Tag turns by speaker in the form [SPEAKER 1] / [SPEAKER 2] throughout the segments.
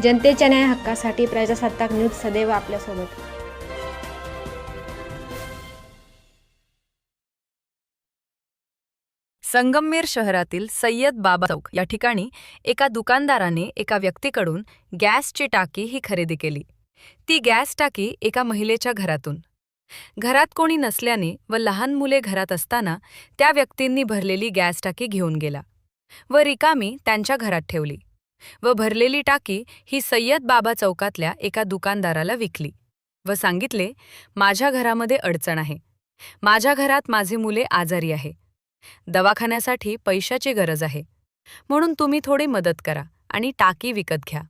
[SPEAKER 1] जनतेच्या न्याय हक्कासाठी प्रजासत्ताक न्यूज सदैव आपल्यासोबत।
[SPEAKER 2] संगमनेर शहरातील सय्यद बाबा चौक या ठिकाणी एका दुकानदाराने एका व्यक्तीकडून गॅसची टाकी ही खरेदी केली। ती गॅस टाकी एका महिलेच्या घरातून। घरात कोणी नसल्याने व लहान मुले घरात असताना त्या व्यक्तींनी भरलेली गॅस टाकी घेऊन गेला व रिकामी त्यांच्या घरात ठेवली व भरलेली टाकी ही सय्यद बाबा चौकातल्या एका दुकानदाराला विकली व सांगितले, माझ्या घरामध्ये अडचण आहे, माझ्या घरात माझे मुले आजारी आहे, दवाखान्यासाठी पैशाची गरज आहे, म्हणून तुम्ही थोडी मदत करा आणि टाकी विकत घ्या।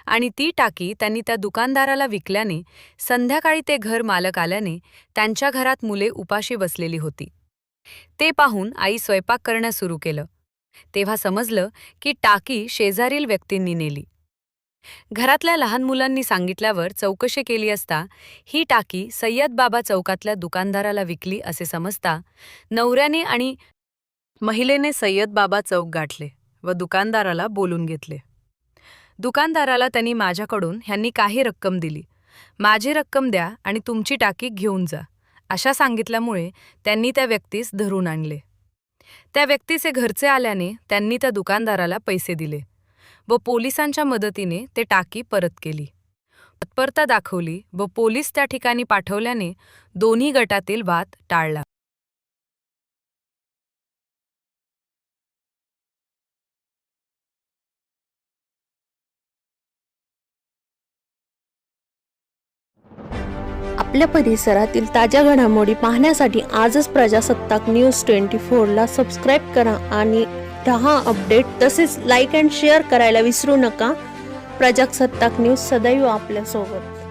[SPEAKER 2] आणि ती टाकी त्यांनी त्या दुकानदाराला विकल्याने संध्याकाळी ते घर मालक आल्याने त्यांच्या घरात मुले उपाशी बसलेली होती। ते पाहून आई स्वयंपाक करण्यास सुरू केलं तेव्हा समजलं की टाकी शेजारील व्यक्तींनी नेली। घरातल्या लहान मुलांनी सांगितल्यावर चौकशी केली असता ही टाकी सय्यद बाबा चौकातल्या दुकानदाराला विकली असे समजता नवऱ्याने आणि महिलेने सय्यद बाबा चौक गाठले व दुकानदाराला बोलून घेतले। दुकानदाराला त्यांनी माझ्याकडून ह्यांनी काही रक्कम दिली, माझी रक्कम द्या आणि तुमची टाकी घेऊन जा अशा सांगितल्यामुळे त्यांनी त्या व्यक्तीस धरून आणले। त्या व्यक्तीचे घरचे आल्याने त्यांनी त्या दुकानदाराला पैसे दिले व पोलिसांच्या मदतीने ते टाकी परत केली। तत्परता दाखवली व पोलीस त्या ठिकाणी पाठवल्याने दोन्ही गटातील वाद टाळला।
[SPEAKER 3] आपल्या परिसरातील ताज्या घडामोडी पाहण्यासाठी आजच प्रजासत्ताक न्यूज 24 ला सबस्क्राईब करा आणि 10 अपडेट तसेच लाईक अँड शेअर करायला विसरू नका। प्रजासत्ताक न्यूज सदैव आपल्यासोबत।